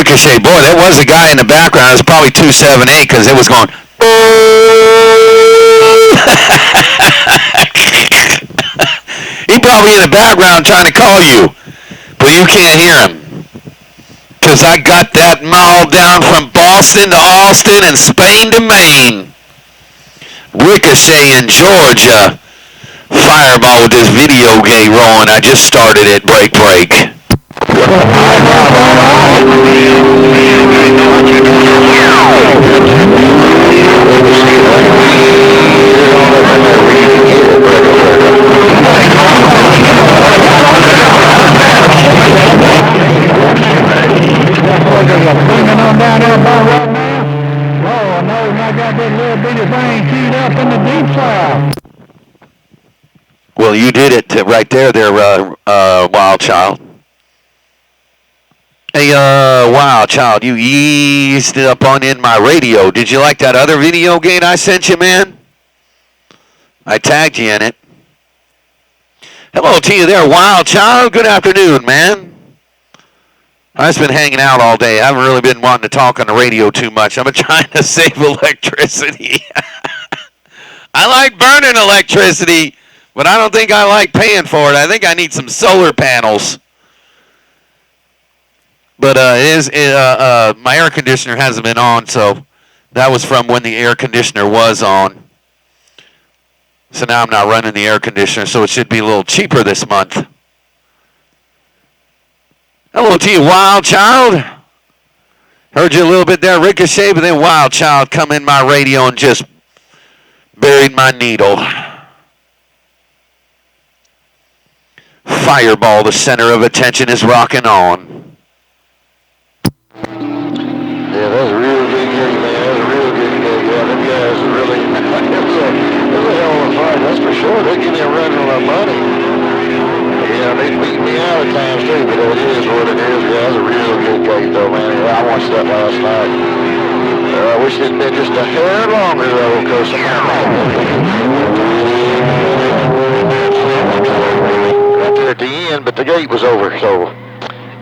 Ricochet. Boy, there was a guy in the background. It was probably 278 because it was going. He probably in the background trying to call you, but you can't hear him. Because I got that mall down from Boston to Austin and Spain to Maine. Ricochet in Georgia. Fireball with this video game rolling. I just started it. Break. Well, you did it right there, Wild Child. Hey, Wild Child, you eased it up on in my radio. Did you like that other video game I sent you, man? I tagged you in it. Hello to you there, Wild Child. Good afternoon, man. I've just been hanging out all day. I haven't really been wanting to talk on the radio too much. I've been trying to save electricity. I like burning electricity, but I don't think I like paying for it. I think I need some solar panels. But my air conditioner hasn't been on, so that was from when the air conditioner was on. So now I'm not running the air conditioner, so it should be a little cheaper this month. Hello to you, Wild Child. Heard you a little bit there, Ricochet, but then Wild Child come in my radio and just buried my needle. Fireball, the center of attention, is rocking on. Yeah, that's a real good game, man. That's a real good game. Yeah, them guys are really, it was a hell of a fight, that's for sure. They give me a run on my money. Yeah, they beat me out at times too, but it is what it is. Yeah, that's a real good game though, man. Yeah, I watched that last night. I wish it had been just a hair longer though, because got there at the end, but the gate was over, so,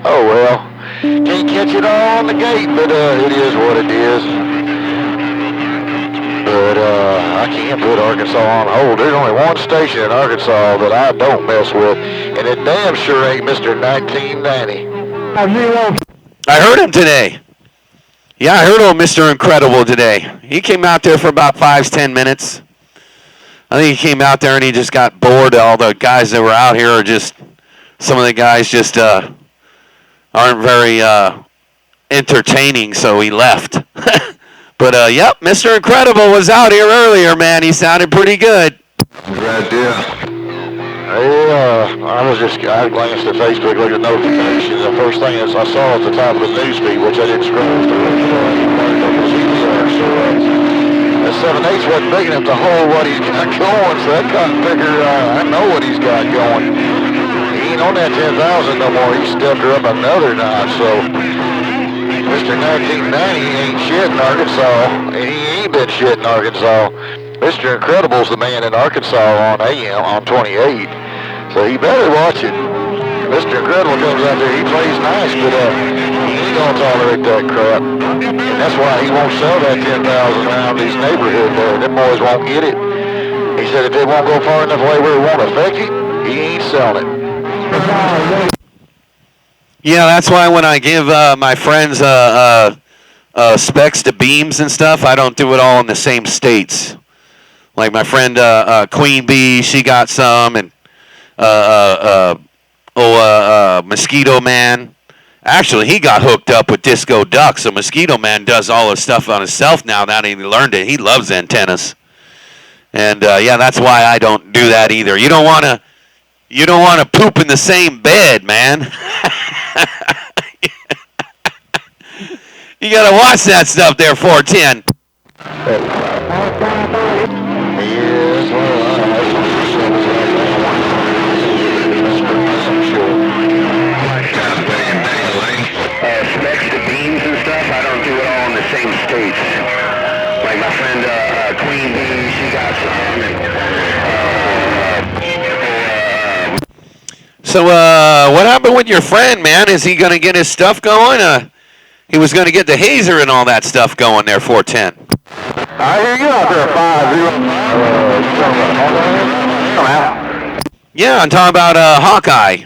oh well. Can't catch it all on the gate, but it is what it is. But I can't put Arkansas on hold. There's only one station in Arkansas that I don't mess with, and it damn sure ain't Mr. 1990. I heard him today. Yeah, I heard old Mr. Incredible today. He came out there for about 5-10 minutes. I think he came out there and he just got bored. All the guys that were out here are just, some of the guys just aren't very entertaining, so he left. But, yep, Mr. Incredible was out here earlier, man. He sounded pretty good. Right there. I glanced at Facebook, looked at notifications. The first thing is I saw at the top of the news feed, which I didn't scroll through. That 7/8 wasn't big enough to hold what he's got going, so that cotton picker, I know what he's got going. He ain't on that 10,000 no more. He stepped her up another notch, so Mr. 1990 ain't shit in Arkansas, and he ain't been shit in Arkansas. Mr. Incredible's the man in Arkansas on AM, on 28, so he better watch it. Mr. Incredible comes out there, he plays nice, but he ain't gonna tolerate that crap. And that's why he won't sell that 10,000 around his neighborhood there. Them boys won't get it. He said if it won't go far enough away where it won't affect it, he ain't selling it. Yeah, that's why when I give my friends specs to beams and stuff, I don't do it all in the same states. Like my friend Queen Bee, she got some, and Mosquito Man. Actually, he got hooked up with Disco Duck, so Mosquito Man does all his stuff on himself now that he learned it. He loves antennas. And, yeah, that's why I don't do that either. You don't want to poop in the same bed, man. You got to watch that stuff there, 410. Specs to beams and stuff, I don't do it all in the same states. Like my friend Queen Bee, she got some. So, what happened with your friend, man? Is he going to get his stuff going? He was going to get the hazer and all that stuff going there, 410. I hear you out there, 5-0. Yeah, I'm talking about Hawkeye.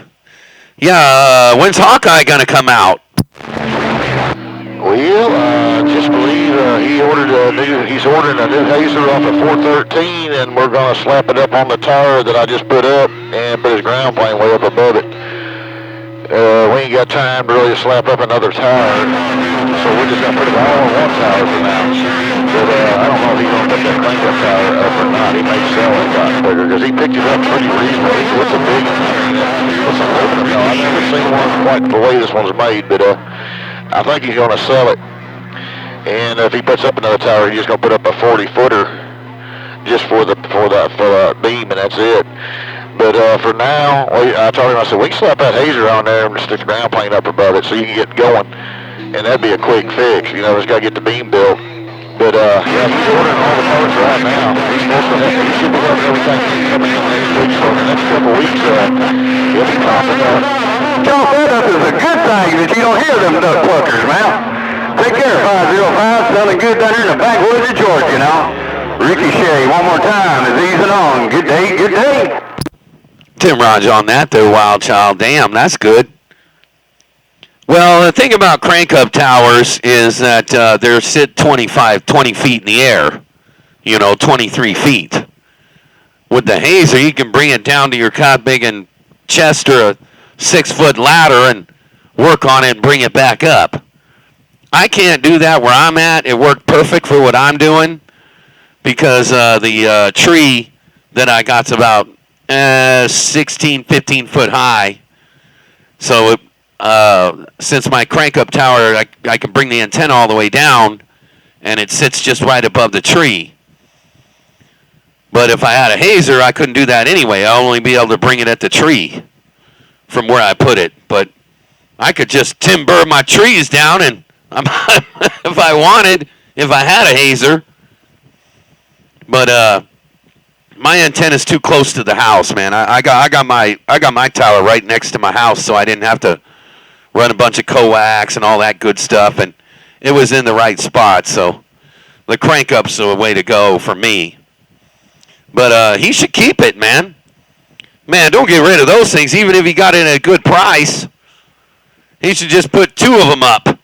Yeah, when's Hawkeye going to come out? Well, just believe he's ordering a new hazer off of 413, and we're going to slap it up on the tower that I just put up and put his ground plane way up above it. We ain't got time to really slap up another tower, so we're just going to put it all on one tower for now. But I don't know if he's going to put that crank-up tower up or not. He may sell it, because he picked it up pretty reasonably. It's a big one. It's aluminum. No, I've never seen one quite the way this one's made, but I think he's going to sell it. And if he puts up another tower, he's just going to put up a 40-footer just for the beam, and that's it. But for now, I told him, I said, we can slap that hazer on there and stick the ground plane up above it so you can get going. And that'd be a quick fix. You know, just got to get the beam built. But, yeah, he's ordering all the parts right now. He should be having everything coming in next week. So in the next couple of weeks, he'll be popping up. Chalk that up is a good thing that you don't hear them duck pluckers, man. Take care, 505. Sounding good down here in the backwoods of Georgia, now. Richochet, one more time, is easing on. Good day, good day. Tim Raj on that there, Wild Child. Damn, that's good. Well, the thing about crank-up towers is that they're sit 20 feet in the air. 23 feet. With the hazer, you can bring it down to your cot big and chest or a 6-foot ladder and work on it and bring it back up. I can't do that where I'm at. It worked perfect for what I'm doing because the tree that I got's about 16, 15 foot high. So since my crank-up tower, I can bring the antenna all the way down, and it sits just right above the tree. But if I had a hazer, I couldn't do that anyway. I'll only be able to bring it at the tree from where I put it. But I could just timber my trees down, and if I wanted, if I had a hazer. But my antenna's too close to the house, man. I got my tower right next to my house, so I didn't have to run a bunch of coax and all that good stuff, and it was in the right spot. So the crank up's the way to go for me. But he should keep it, man. Man, don't get rid of those things, even if he got it at a good price. He should just put 2 of them up.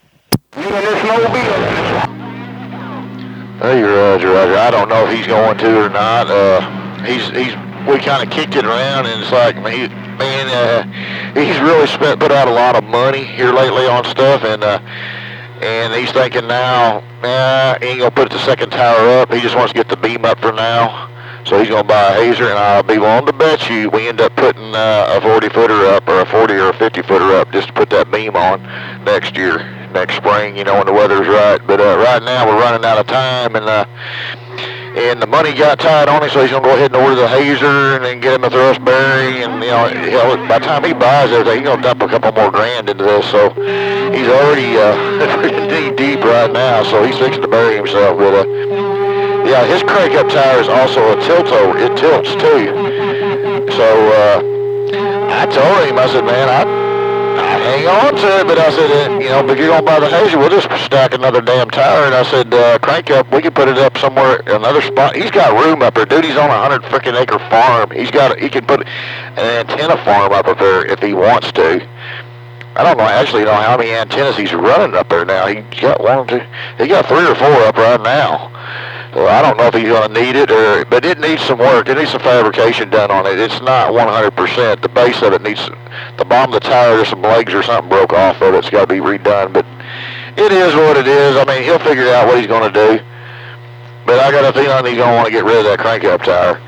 Hey, Roger. I don't know if he's going to or not. We kind of kicked it around, and it's like, he's really put out a lot of money here lately on stuff, and he's thinking now, he ain't gonna put the second tower up. He just wants to get the beam up for now. So he's gonna buy a hazer, and I'll be willing to bet you we end up putting a 40-footer up, or a 40 or a 50-footer up, just to put that beam on next spring, when the weather's right. But right now we're running out of time, and the money got tied on him, so he's going to go ahead and order the hazer and then get him a thrustberry, and by the time he buys everything, he's going to dump a couple more grand into this. So he's already knee deep right now, so he's fixing to bury himself. But yeah, his crank-up tower is also a tilt-over. It tilts too. So I told him, I said, man, I hang on to it, but I said, if you're going to buy the hazer, we'll just stack another damn tower. And I said, crank up, we can put it up somewhere, another spot. He's got room up there. Dude, he's on a 100-freaking-acre farm. He can put an antenna farm up there if he wants to. I don't know how many antennas he's running up there now. He's got 3 or 4 up right now. So I don't know if he's going to need it, but it needs some work. It needs some fabrication done on it. It's not 100%. The base of it needs, the bottom of the tower, there's some legs or something broke off of it. It's got to be redone, but it is what it is. I mean, he'll figure out what he's going to do. But I got a feeling he's going to want to get rid of that crank-up tower.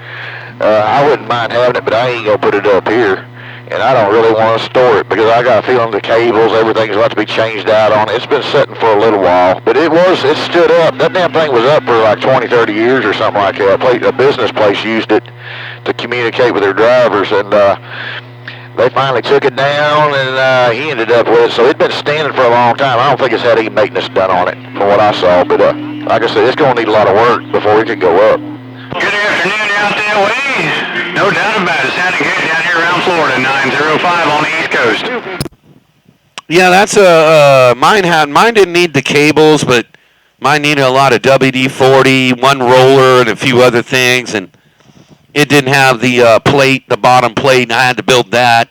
I wouldn't mind having it, but I ain't going to put it up here. And I don't really want to store it because I got a feeling the cables, everything's about to be changed out on it. It's been sitting for a little while, but it stood up. That damn thing was up for like 20, 30 years or something like that. A business place used it to communicate with their drivers, and they finally took it down, and he ended up with it. So it'd been standing for a long time. I don't think it's had any maintenance done on it from what I saw, but like I said, it's going to need a lot of work before it can go up. Good afternoon out there, Wade. No doubt about it. Sounding good down here around Florida, 905 on the East Coast. Yeah, that's mine didn't need the cables, but mine needed a lot of WD-40, one roller, and a few other things, and it didn't have the plate, the bottom plate, and I had to build that.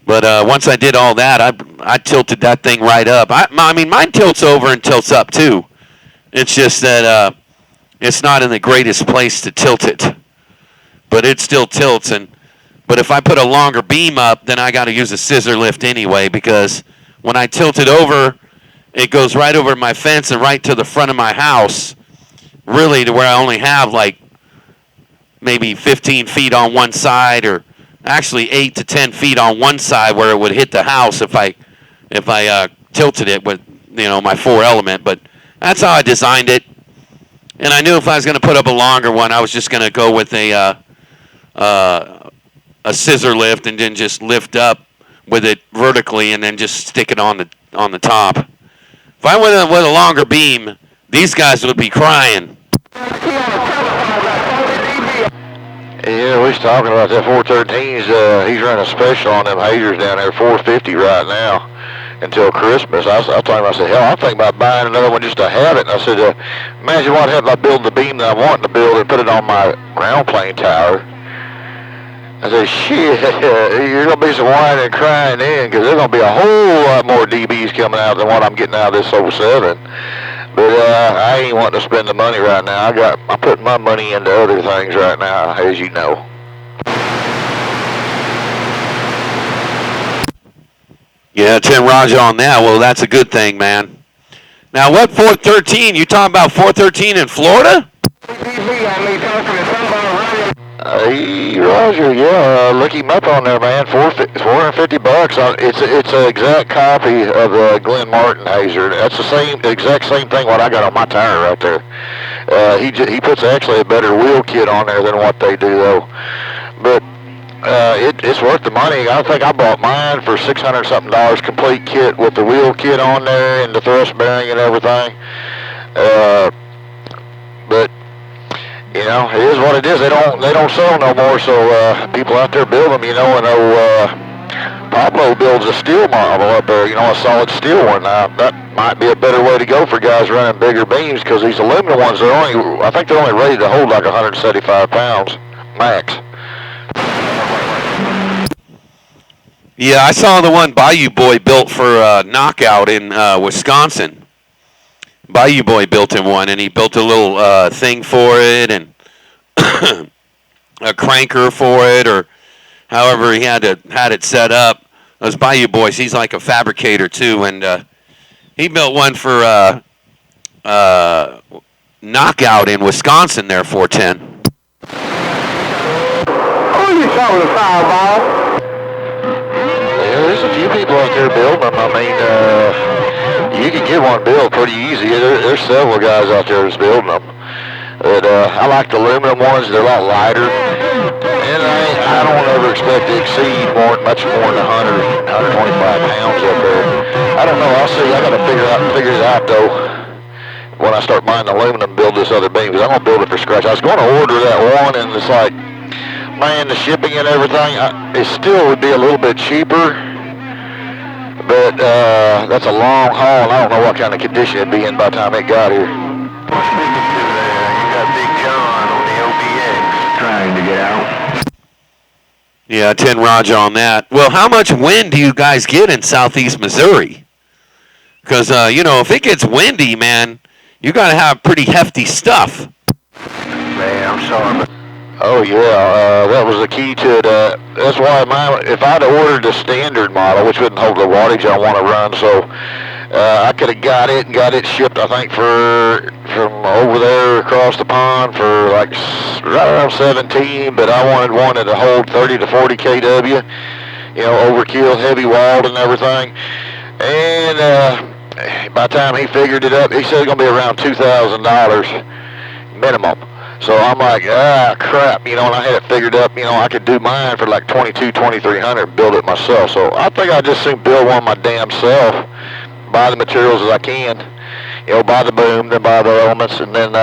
But once I did all that, I tilted that thing right up. I mean, mine tilts over and tilts up too. It's just that it's not in the greatest place to tilt it, but it still tilts. But if I put a longer beam up, then I got to use a scissor lift anyway, because when I tilt it over, it goes right over my fence and right to the front of my house, really to where I only have like maybe 15 feet on one side, or actually 8 to 10 feet on one side where it would hit the house if I tilted it with my 4-element. But that's how I designed it. And I knew if I was going to put up a longer one, I was just going to go with a scissor lift and then just lift up with it vertically and then just stick it on the top. If I went with a longer beam, these guys would be crying. Yeah, we was talking about that 413s. He's running a special on them hazers down there, 450 right now until Christmas. I told him, I said, hell, I'm thinking about buying another one just to have it. And I said, imagine what happens if I build the beam that I'm wanting to build and put it on my ground plane tower. I said, shit, you're going to be some whining and crying then, because there's going to be a whole lot more DBs coming out than what I'm getting out of this 07. But I ain't wanting to spend the money right now. I'm putting my money into other things right now, as you know. Yeah, 10 Roger on that. Well, that's a good thing, man. Now, what 413? You talking about 413 in Florida? Hey, Roger, yeah, look him up on there, man. $450. It's an exact copy of the Glenn Martin hazer. That's the exact same thing what I got on my tire right there. He puts actually a better wheel kit on there than what they do though. But it's worth the money. I think I bought mine for $600 something complete kit with the wheel kit on there and the thrust bearing and everything. But it is what it is. They don't sell no more, so people out there build them, and Pablo builds a steel model up there, a solid steel one. Now, that might be a better way to go for guys running bigger beams, because these aluminum ones, I think they're only rated to hold like 175 pounds max. Yeah, I saw the one Bayou Boy built for Knockout in Wisconsin. Bayou Boy built him one, and he built a little thing for it and a cranker for it, or however he had it set up. Those Bayou Boys, he's like a fabricator too, and he built one for Knockout in Wisconsin there, 410. Who you saw with a fireball? Yeah, there's a few people out there building them. I mean, you can get one built pretty easy. There's several guys out there that's building them. But I like the aluminum ones. They're a lot lighter. And I don't ever expect to exceed much more than 100, 125 pounds up there. I don't know. I'll see. I got to figure it out, though, when I start buying aluminum, build this other beam, because I'm going to build it from scratch. I was going to order that one, and it's like, man, the shipping and everything, it still would be a little bit cheaper. But that's a long haul, and I don't know what kind of condition it'd be in by the time it got here. You got Big John on the OBX trying to get out. Yeah, 10 Roger on that. Well, how much wind do you guys get in southeast Missouri? Because, if it gets windy, man, you got to have pretty hefty stuff. Man, I'm sorry, but... Oh, yeah, that was the key to it. That's why if I'd ordered the standard model, which wouldn't hold the wattage I want to run, so I could have got it shipped, I think, from over there across the pond for like right around 17, but I wanted one to hold 30 to 40 kW, overkill, heavy walled and everything. And by the time he figured it up, he said it's going to be around $2,000 minimum. So I'm like, crap, and I had it figured up, I could do mine for like $2,200-$2,300 and build it myself. So I think I just soon build one my damn self, buy the materials as I can, buy the boom, then buy the elements, and then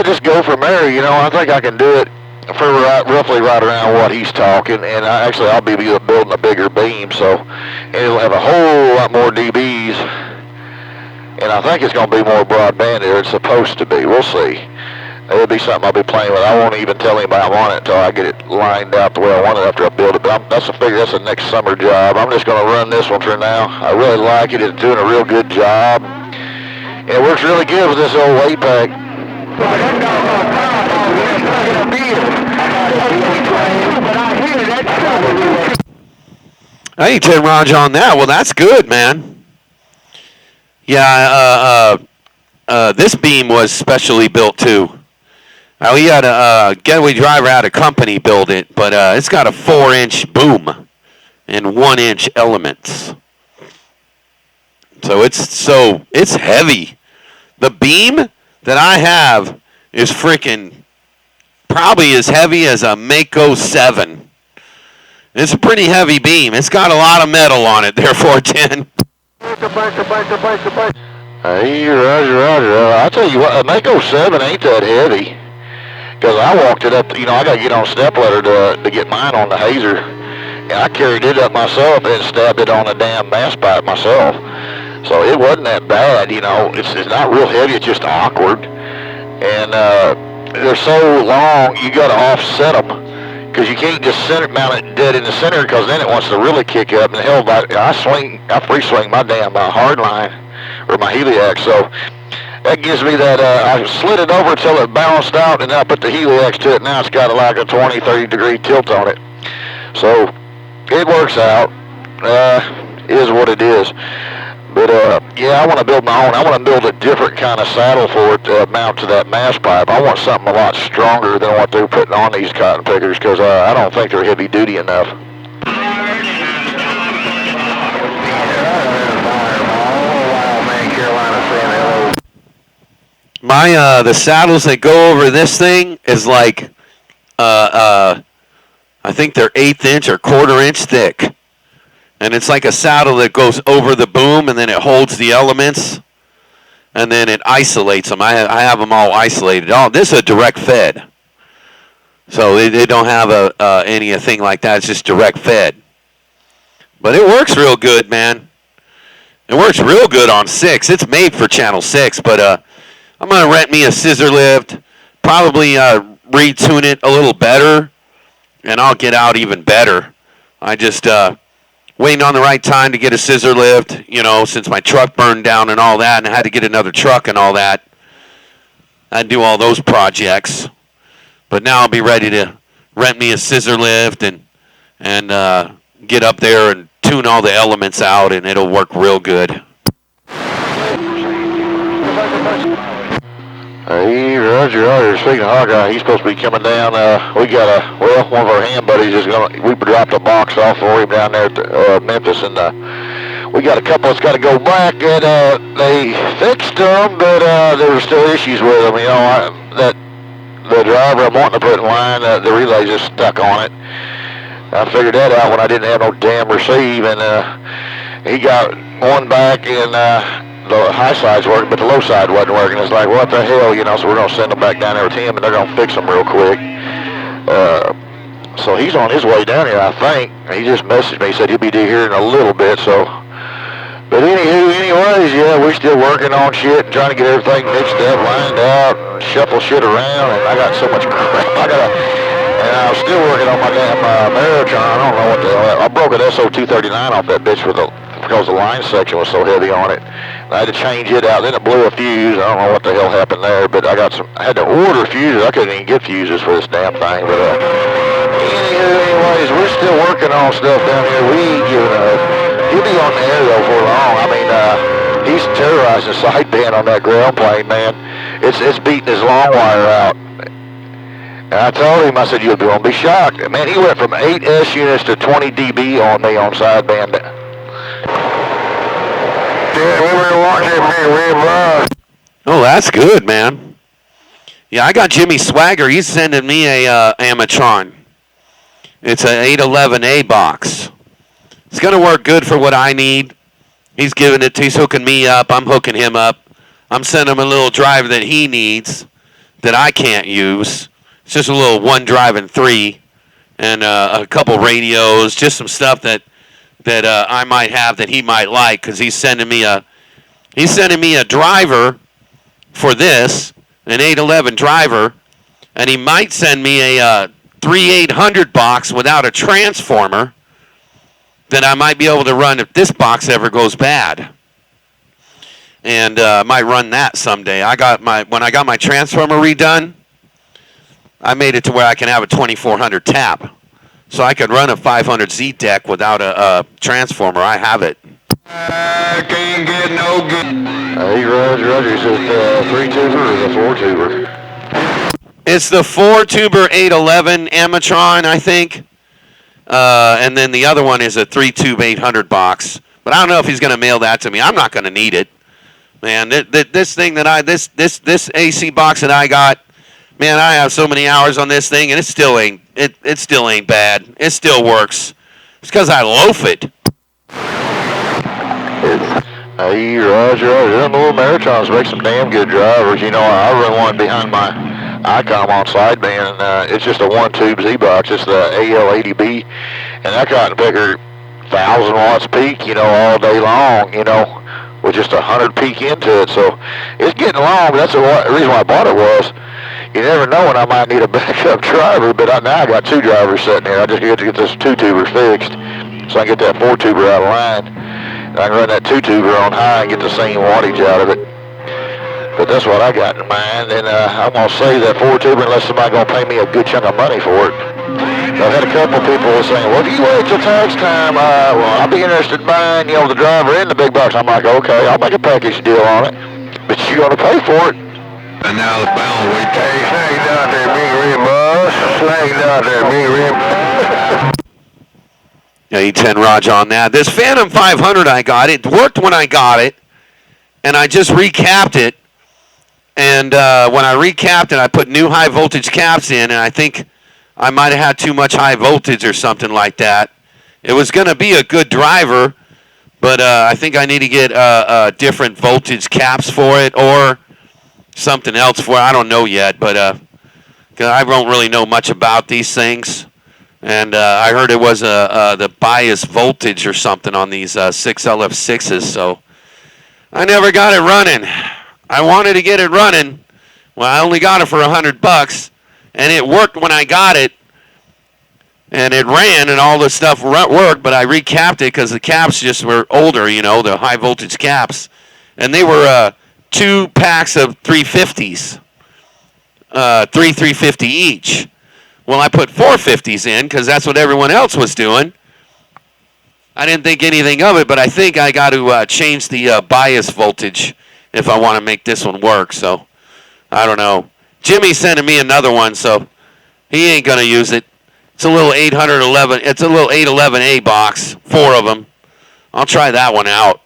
just go from there, I think I can do it for roughly right around what he's talking, and I'll be building a bigger beam, so it'll have a whole lot more dBs, and I think it's going to be more broadband than it's supposed to be. We'll see. It'll be something I'll be playing with. I won't even tell anybody I'm on it until I get it lined out the way I want it after I build it, but that's a next summer job. I'm just going to run this one for now. I really like it. It's doing a real good job, and it works really good with this old weight pack. I ain't 10 Raj on that. Well, that's good, man. Yeah, this beam was specially built too. We had a getaway driver out of company build it, but it's got a 4-inch boom and 1-inch elements. So it's heavy. The beam that I have is freaking probably as heavy as a Mako 7. It's a pretty heavy beam. It's got a lot of metal on it, therefore 10. Hey, Roger. I'll tell you what, a Mako 7 ain't that heavy. Because I walked it up, I got to get on a step ladder to get mine on the hazer. And I carried it up myself and stabbed it on a damn mass pipe myself. So it wasn't that bad, It's not real heavy, it's just awkward. And they're so long, you got to offset them. Because you can't just center mount it dead in the center, because then it wants to really kick up. And hell, I free swing my damn hard line or my heliax. So that gives me that. I slid it over until it balanced out, and then I put the heliax to it. Now it's got like a 20, 30 degree tilt on it. So it works out. Is what it is. But yeah, I want to build my own. I want to build a different kind of saddle for it to mount to that mass pipe. I want something a lot stronger than what they're putting on these cotton pickers, because I don't think they're heavy duty enough. The saddles that go over this thing is like, I think they're 1/8 inch or 1/4 inch thick. And it's like a saddle that goes over the boom, and then it holds the elements, and then it isolates them. I have them all isolated. Oh, this is a direct fed. So they don't have anything like that. It's just direct fed. But it works real good, man. It works real good on 6. It's made for channel 6, but I'm going to rent me a scissor lift, probably retune it a little better, and I'll get out even better. I just waiting on the right time to get a scissor lift, since my truck burned down and all that, and I had to get another truck and all that. I'd do all those projects. But now I'll be ready to rent me a scissor lift and get up there and tune all the elements out, and it'll work real good. Hey, Roger. Speaking of Hawkeye, he's supposed to be coming down. We got one of our hand buddies we dropped a box off for him down there at Memphis, and we got a couple that's got to go back, and they fixed them, but there were still issues with them. The driver I'm wanting to put in line, the relay's just stuck on it. I figured that out when I didn't have no damn receive, and he got one back, and the high side's working, but the low side wasn't working. It's like, what the hell, so we're going to send them back down there with him, and they're going to fix them real quick. So he's on his way down here, I think. He just messaged me, he said he'll be here in a little bit, so. But anyways, yeah, we're still working on shit and trying to get everything mixed up, lined out, and shuffle shit around, and I got so much crap. And I was still working on my damn Maritron. I don't know what the hell. I broke an SO239 off that bitch because the line section was so heavy on it. And I had to change it out. Then it blew a fuse. I don't know what the hell happened there, but I had to order fuses. I couldn't even get fuses for this damn thing. But anyways, we're still working on stuff down here. We ain't giving up. He'll be on the air though for long. I mean, he's terrorizing sideband on that ground plane, man. It's beating his long wire out. And I told him, I said, you'll be shocked. Man, he went from 8 S units to 20 dB on me on sideband. Yeah, we were watching. Oh, that's good, man. Yeah, I got Jimmy Swagger. He's sending me a Amatron. It's an 811A box. It's going to work good for what I need. He's giving it to, he's hooking me up. I'm hooking him up. I'm sending him a little driver that he needs that I can't use. It's just a little 1 drive and 3, and a couple radios, just some stuff that I might have that he might like, because he's sending me a driver for this, an 811 driver, and he might send me a 3800 box without a transformer that I might be able to run if this box ever goes bad. And I might run that someday. When I got my transformer redone, I made it to where I can have a 2400 tap. So I could run a 500Z deck without a transformer. I have it. Can't get no good. Hey, Roger, is it the 3-tuber or the 4-tuber? It's the 4-tuber 811 Amatron, I think. And then the other one is a 3-tube 800 box. But I don't know if he's going to mail that to me. I'm not going to need it. Man, this AC box that I got, man, I have so many hours on this thing, and it still ain't bad. It still works. It's because I loaf it. Hey, Roger, them little Marathons make some damn good drivers. You know, I run one behind my ICOM on sideband, and it's just a 1-tube Z-box. It's the AL80B, and that got a bigger 1,000 watts peak, you know, all day long, you know, with just 100 peak into it. So it's getting long, but that's the reason why I bought it was, you never know when I might need a backup driver, but now I got 2 drivers sitting here. I just get to get this 2-tuber fixed, so I can get that 4-tuber out of line. And I can run that 2-tuber on high and get the same wattage out of it. But that's what I got in mind, and I'm going to save that 4-tuber unless somebody's going to pay me a good chunk of money for it. I've had a couple of people saying, well, if you wait till tax time, well, I'll be interested in buying, you know, the driver in the big box. I'm like, okay, I'll make a package deal on it, but you're going to pay for it. And now the bound we take. Snagged out there, big rim, boss. Snagged out there, big rim. Yeah, E10 Raj on that. This Phantom 500 I got, it worked when I got it, and I just recapped it. And when I recapped it, I put new high voltage caps in, and I think I might have had too much high voltage or something like that. It was going to be a good driver, but I think I need to get different voltage caps for it or something else for it. I don't know yet, but I don't really know much about these things. And I heard it was the bias voltage or something on these 6LF6s, so I never got it running. I wanted to get it running. Well, I only got it for $100, and it worked when I got it, and it ran, and all the stuff worked, but I recapped it because the caps just were older, you know, the high voltage caps, and they were 2 packs of 350s, 350 each. Well, I put 450s in because that's what everyone else was doing. I didn't think anything of it, but I think I got to change the bias voltage if I want to make this one work. So, I don't know. Jimmy's sending me another one, so he ain't going to use it. It's a little 811. It's a little 811A box, 4 of them. I'll try that one out.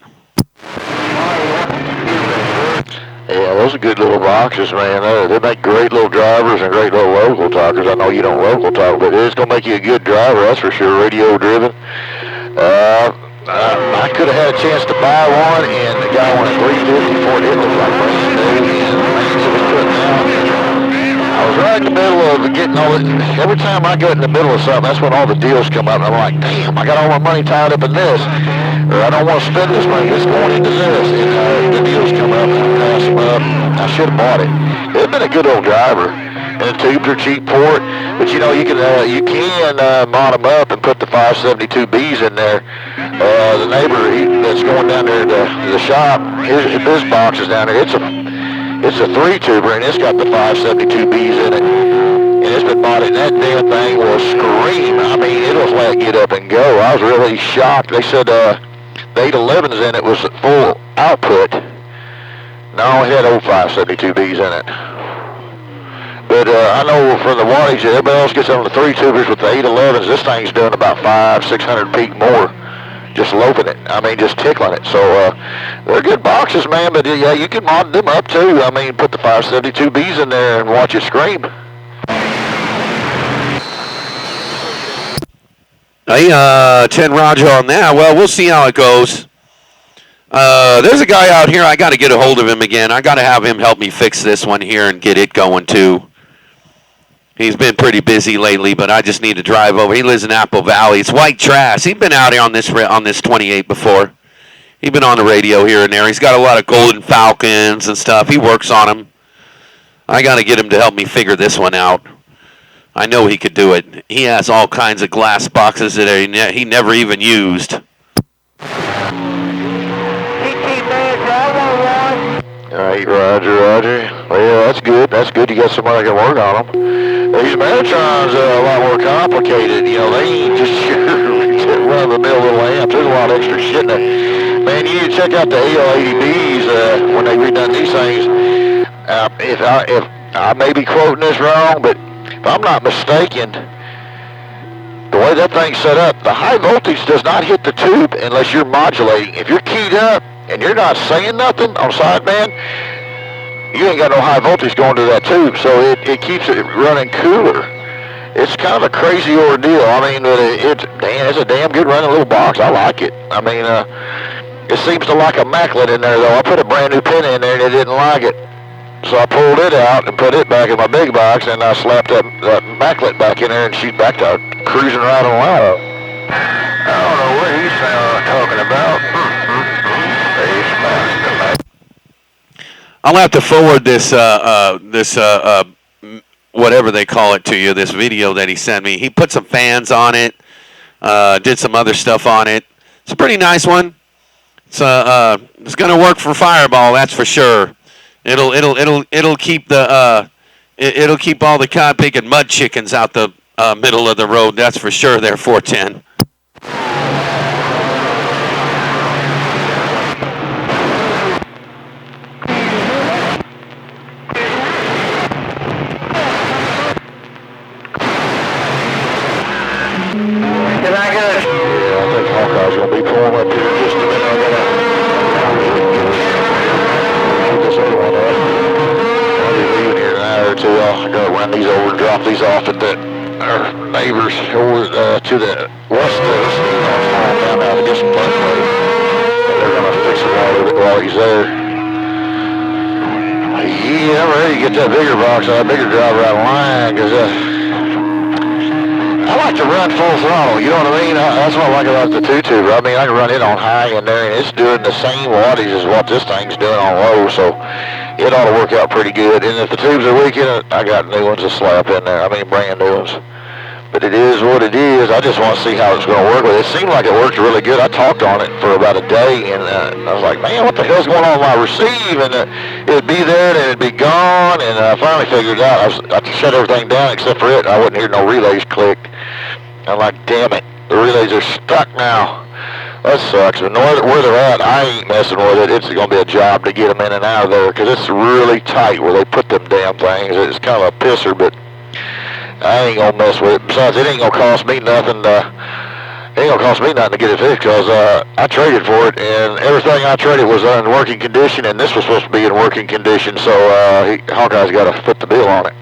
Yeah, those are good little boxes, man. They make great little drivers and great little local talkers. I know you don't local talk, but it's going to make you a good driver, that's for sure, radio driven. I could have had a chance to buy one, and the guy wanted $350 for it. It looked like brand new, and things it was putting out. I was right in the middle of getting all it. Every time I go in the middle of something, that's when all the deals come up. And I'm like, damn, I got all my money tied up in this, or I don't want to spend this money. It's going into this, and the deals come up, and I pass them up. I should have bought it. It'd been a good old driver. And the tubes are cheap for it, but you know you can mod them up and put the 572Bs in there. The neighbor that's going down there to the shop, his box is down there. It's a 3-tuber and it's got the 572Bs in it, and it's been modded. And that damn thing will scream. I mean, it'll let get up and go. I was really shocked. They said the 811s in it was full output. No, it had old 572Bs in it. But I know from the wattage that everybody else gets on the 3-tubers with the 811s, this thing's doing about 500-600 peak more, just loafing it. I mean, just tickling it. So they're good boxes, man. But yeah, you can mod them up too. I mean, put the 572Bs in there and watch it scream. Hey, 10 Roger on that. Well, we'll see how it goes. There's a guy out here. I got to get a hold of him again. I got to have him help me fix this one here and get it going too. He's been pretty busy lately, but I just need to drive over. He lives in Apple Valley. It's white trash. He's been out here on this 28 before. He's been on the radio here and there. He's got a lot of golden falcons and stuff. He works on them. I got to get him to help me figure this one out. I know he could do it. He has all kinds of glass boxes that he never even used. All right, Roger. Well, that's good. That's good. You got somebody that can work on them. These Maratrons are a lot more complicated. You know, they ain't just run-of-the-mill little amps. There's a lot of extra shit in there. Man, you need to check out the AL80Bs when they redone these things. If I may be quoting this wrong, but if I'm not mistaken, the way that thing's set up, the high voltage does not hit the tube unless you're modulating. If you're keyed up and you're not saying nothing on sideband, you ain't got no high voltage going to that tube, so it keeps it running cooler. It's kind of a crazy ordeal. I mean, it's a damn good running little box. I like it. I mean, it seems to like a maclet in there, though. I put a brand new pin in there and it didn't like it. So I pulled it out and put it back in my big box, and I slapped that maclet back in there, and she's back to cruising right along. I don't know what he's talking about. I'll have to forward this whatever they call it to you, this video that he sent me. He put some fans on it, did some other stuff on it. It's a pretty nice one. It's going to work for Fireball, that's for sure. It'll keep it'll keep all the cod picking mud chickens out the middle of the road, that's for sure. There, 410. Hawkeye's going to be pulling up here in just a minute. I'm going to get this other one up. I'll be leaving here in an hour or two. I got to run these over and drop these off at our neighbors over to the west of us. Down out to get some fun with it. They're going to fix it while he's there. Yeah, I'm ready to get that bigger box, that bigger driver out of line, because I like to run full throttle, you know what I mean? That's what I like about the two-tuber. I mean, I can run it on high in there, and it's doing the same wattage as what this thing's doing on low, so it ought to work out pretty good. And if the tubes are weakened, I got new ones to slap in there. I mean, brand new ones. But it is what it is. I just want to see how it's going to work with it. It seemed like it worked really good. I talked on it for about a day, and I was like, man, what the hell's going on with my receive? And it'd be there, and it'd be gone, and I finally figured it out. I shut everything down except for it, and I wouldn't hear no relays click. I'm like, damn it, the relays are stuck now. That sucks. And where they're at, I ain't messing with it. It's going to be a job to get them in and out of there, because it's really tight where they put them damn things. It's kind of a pisser, but I ain't gonna mess with it. Besides, it ain't gonna cost me nothing to get it fixed, because I traded for it, and everything I traded was in working condition, and this was supposed to be in working condition, so Hawkeye's got to foot the bill on it.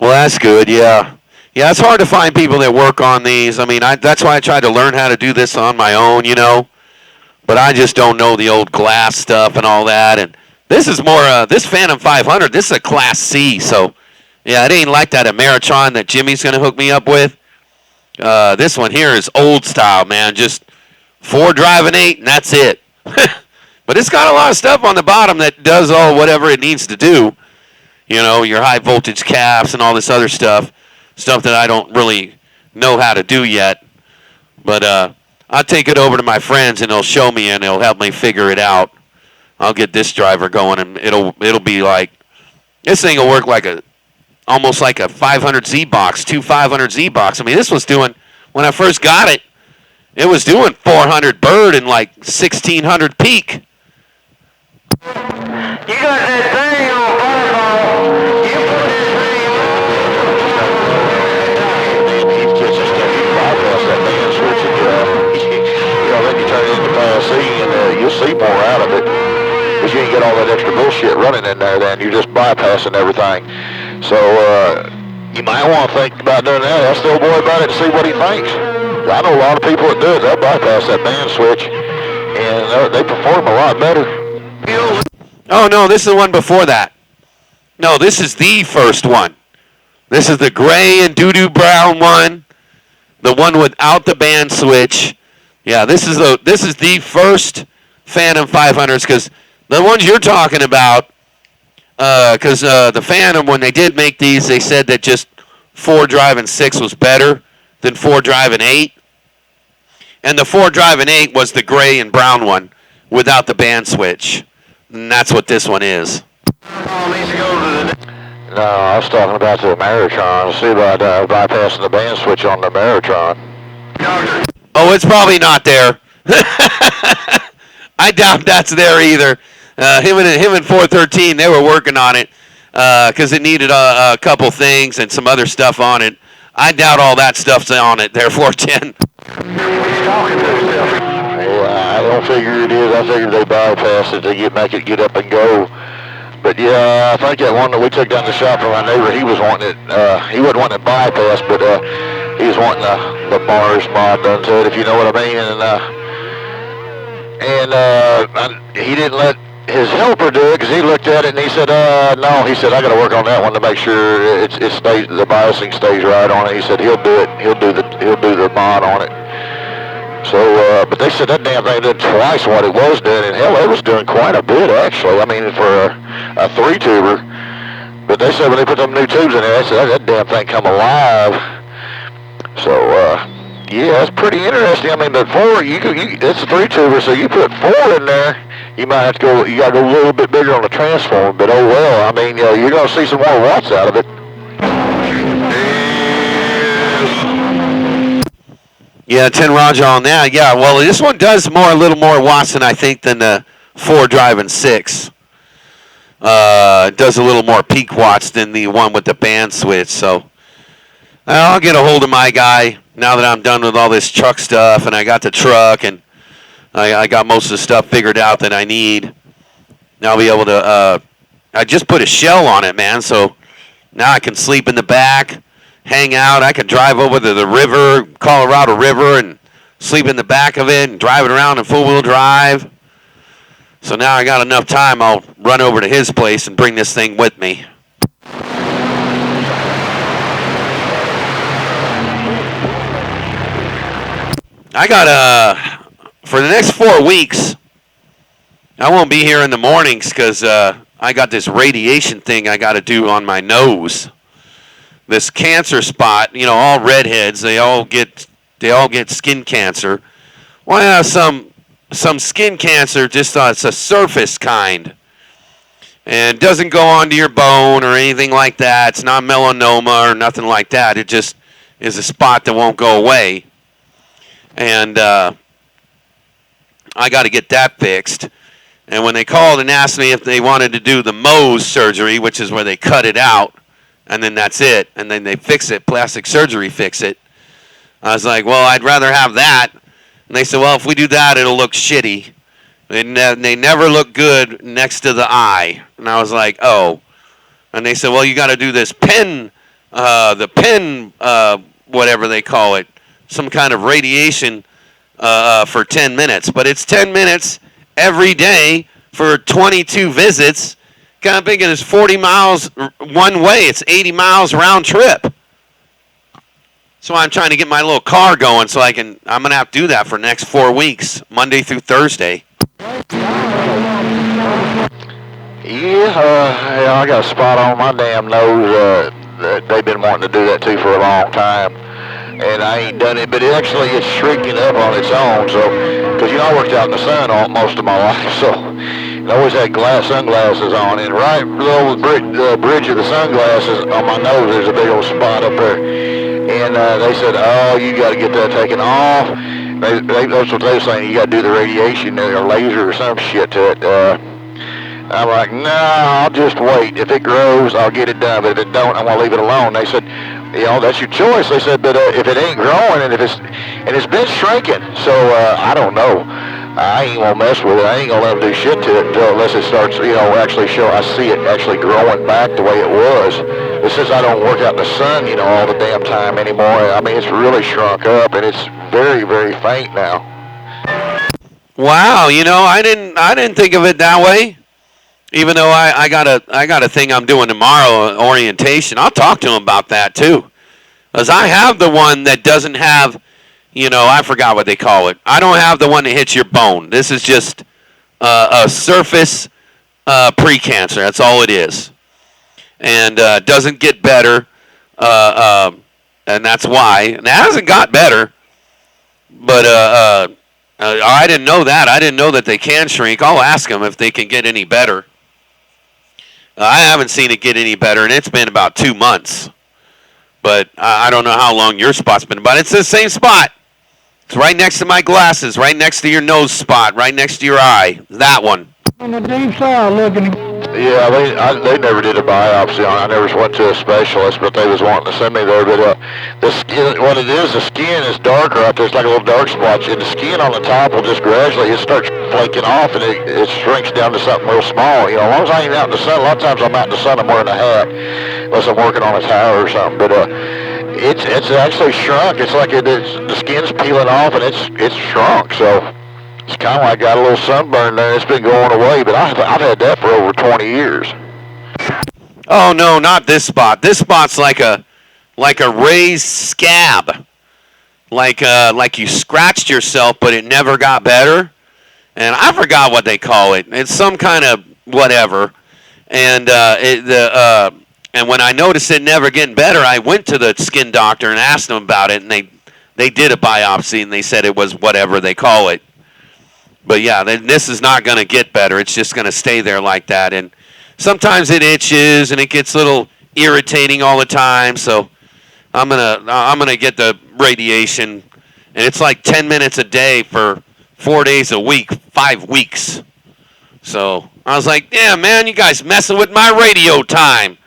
Well, that's good, yeah. Yeah, it's hard to find people that work on these. I mean, that's why I tried to learn how to do this on my own, you know. But I just don't know the old glass stuff and all that, and this is more, this Phantom 500, this is a Class C, so, yeah, it ain't like that Ameritron that Jimmy's going to hook me up with. This one here is old style, man, just 4 driving 8, and that's it. But it's got a lot of stuff on the bottom that does whatever it needs to do. You know, your high voltage caps and all this other stuff that I don't really know how to do yet. But I'll take it over to my friends, and they'll show me, and they'll help me figure it out. I'll get this driver going, and it'll be like, this thing will work like almost like a 500Z box, 500Z box. I mean, this was doing, when I first got it, it was doing 400 bird and like 1600 peak. You got that thing on Fireball. You put this thing on. He gets this stuff, you bypass that band switch, and then you turn it into Class C, and you'll see more out of it. Because you ain't get all that extra bullshit running in there, then you're just bypassing everything. So you might want to think about doing that. Ask the old boy about it and see what he thinks. I know a lot of people that do it. They'll bypass that band switch, and they perform a lot better. Oh, no, this is the one before that. No, this is the first one. This is the gray and doo-doo brown one. The one without the band switch. Yeah, this is the first Phantom 500s, because the ones you're talking about, because the Phantom, when they did make these, they said that just 4-drive and 6 was better than 4-drive and 8. And the 4-drive and 8 was the gray and brown one without the band switch. And that's what this one is. No, I was talking about the Ameritron. See about bypassing the band switch on the Ameritron. Oh, it's probably not there. I doubt that's there either. Him and 413, they were working on it because it needed a couple things and some other stuff on it. I doubt all that stuff's on it there, 410. Yeah, I don't figure it is. I figure they bypassed it to make it get up and go. But yeah, I think that one that we took down the shop from my neighbor, he was wanting it. He wasn't wanting it bypassed, but he was wanting the bars mod done to it, if you know what I mean. And he didn't let his helper do it because he looked at it and he said, no. He said, I got to work on that one to make sure it stays, the biosing stays right on it. He said he'll do it. He'll do the mod on it. So, but they said that damn thing did twice what it was doing, and hell, it was doing quite a bit actually. I mean, for a 3-tuber. But they said when they put them new tubes in there, they said that damn thing come alive. So, yeah, it's pretty interesting. I mean, but 4, it's a 3-tuber, so you put 4 in there, you might have to go. You got to go a little bit bigger on the transformer. But oh well. I mean, you're going to see some more watts out of it. Yeah, 10 Roger on that. Yeah, well, this one does a little more watts than I think than the 4-drive and 6. It does a little more peak watts than the one with the band switch. So I'll get a hold of my guy now that I'm done with all this truck stuff, and I got the truck, and I got most of the stuff figured out that I need. Now I'll be able to. I just put a shell on it, man. So now I can sleep in the back. Hang out. I could drive over to the river, Colorado River, and sleep in the back of it and drive it around in full-wheel drive. So now I got enough time, I'll run over to his place and bring this thing with me. I got, for the next 4 weeks, I won't be here in the mornings because I got this radiation thing I got to do on my nose. This cancer spot, all redheads, they all get skin cancer. Well, I have some skin cancer, just it's a surface kind, and it doesn't go onto your bone or anything like that. It's not melanoma or nothing like that. It just is a spot that won't go away, and I got to get that fixed. And when they called and asked me if they wanted to do the Mohs surgery, which is where they cut it out, and then that's it, and then they fix it, plastic surgery fix it. I was like, well, I'd rather have that. And they said, well, if we do that, it'll look shitty. They never look good next to the eye. And I was like, oh. And they said, well, you got to do this pen, whatever they call it, some kind of radiation for 10 minutes. But it's 10 minutes every day for 22 visits. Kind of thinking it's 40 miles one way. It's 80 miles round trip. So I'm trying to get my little car going so I'm going to have to do that for the next 4 weeks, Monday through Thursday. Yeah, I got a spot on my damn nose. They've been wanting to do that too for a long time. And I ain't done it, but it's shrinking up on its own. So, because I worked out in the sun most of my life, so I always had sunglasses on. And right below the bridge of the sunglasses on my nose, there's a big old spot up there. And they said, oh, you got to get that taken off. That's what they were saying. You got to do the radiation or laser or some shit to it. I'm like, no, I'll just wait. If it grows, I'll get it done. But if it don't, I'm going to leave it alone. They said, that's your choice. They said, but if it ain't growing and it's been shrinking, so I don't know. I ain't gonna mess with it. I ain't gonna let them do shit to it unless it starts, actually I see it actually growing back the way it was. But since I don't work out in the sun, all the damn time anymore, I mean, it's really shrunk up and it's very, very faint now. Wow, I didn't think of it that way. Even though I got a thing I'm doing tomorrow, orientation, I'll talk to him about that too. Because I have the one that doesn't have, I forgot what they call it. I don't have the one that hits your bone. This is just a surface precancer. That's all it is. And doesn't get better. And that's why. And it hasn't got better. But I didn't know that. I didn't know that they can shrink. I'll ask them if they can get any better. I haven't seen it get any better, and it's been about 2 months. But I don't know how long your spot's been. But it's the same spot. It's right next to my glasses, right next to your nose spot, right next to your eye. That one. On the deep side looking. Yeah, they never did a biopsy on it. I never went to a specialist, but they was wanting to send me there. But the skin, what it is, the skin is darker out there. It's like a little dark spot, and the skin on the top will just gradually, it starts flaking off, and it shrinks down to something real small. As long as I ain't out in the sun, a lot of times I'm out in the sun, I'm wearing a hat, unless I'm working on a tower or something. But it's actually shrunk. It's like the skin's peeling off, and it's shrunk. So it's kind of like got a little sunburn there. It's been going away, but I've had that for over 20 years. Oh no, not this spot. This spot's like a raised scab, like you scratched yourself, but it never got better. And I forgot what they call it. It's some kind of whatever. And and when I noticed it never getting better, I went to the skin doctor and asked them about it, and they did a biopsy, and they said it was whatever they call it. But yeah, this is not going to get better. It's just going to stay there like that. And sometimes it itches and it gets a little irritating all the time. So I'm gonna get the radiation, and it's like 10 minutes a day for 4 days a week, 5 weeks. So I was like, yeah, man, you guys messing with my radio time.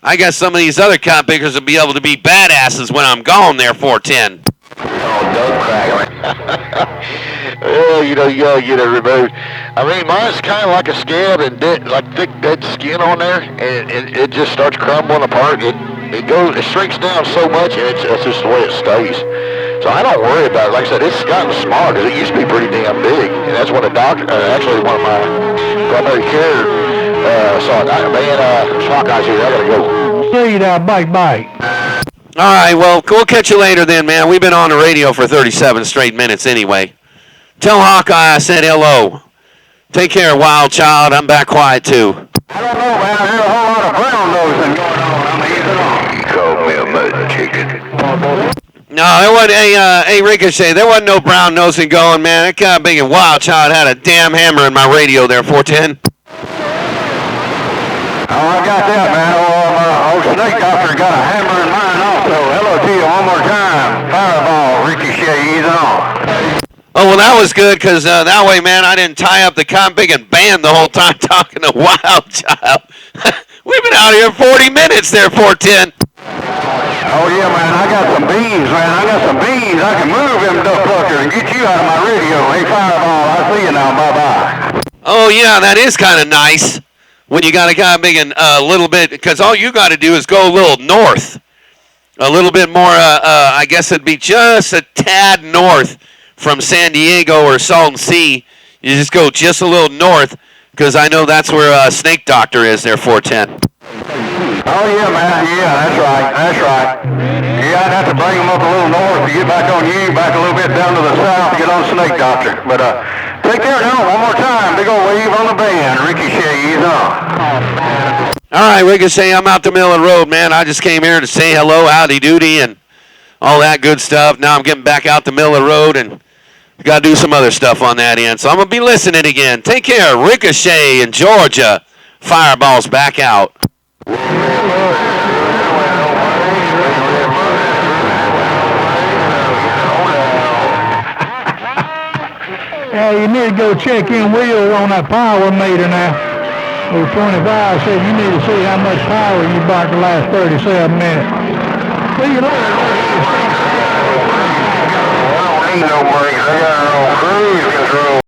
I guess some of these other cop pickers will be able to be badasses when I'm gone there, 410. Oh, don't crack. Well, you gotta get it removed. I mean, mine's kind of like a scab and like thick dead skin on there, and it just starts crumbling apart. It shrinks down so much, and it's just the way it stays. So I don't worry about it. Like I said, it's gotten small because it used to be pretty damn big, and that's what a doctor, actually one of my primary care, saw it. Man, Schlock eyes here. I gotta go. See you now. Bye. All right, well, we'll catch you later then, man. We've been on the radio for 37 straight minutes anyway. Tell Hawkeye I said hello. Take care, Wild Child. I'm back quiet, too. I don't know, man. There's a whole lot of brown nosing going on. I'm easing on. You called me a mud chicken. No, there wasn't a Ricochet. There wasn't no brown nosing going, man. That kind of big and Wild Child had a damn hammer in my radio there, 410. Oh, I got that, man. Old snake doctor got a hammer in mine also. Hello to you one more time. Fireball, Richochet, easing on. Oh, well, that was good because that way, man, I didn't tie up the convict and band the whole time talking to Wild Child. We've been out here 40 minutes there, 410. Oh, yeah, man, I got some beans, man. I got some beans. I can move them duck pluckers and get you out of my radio. Hey, Fireball, I see you now. Bye-bye. Oh, yeah, that is kind of nice when you got a guy big and a little bit, because all you got to do is go a little north. A little bit more, I guess it'd be just a tad north from San Diego or Salton Sea. You just go just a little north, because I know that's where Snake Doctor is there, 410. Oh, yeah, man. Yeah, that's right. Yeah, I'd have to bring them up a little north to get back on you, back a little bit down to the south to get on Snake Doctor. But take care now, one more time. Big old wave on the band. Ricochet, he's on. All right, Ricochet, I'm out the middle of the road, man. I just came here to say hello, howdy doody, and all that good stuff. Now I'm getting back out the middle of the road, and got to do some other stuff on that end. So I'm going to be listening again. Take care, Ricochet in Georgia. Fireball's back out. Yeah, you need to go check in wheels on that power meter now. Over 25 said you need to see how much power you bought the last 37 minutes. See you later. I don't need no brakes. I got her on cruise control.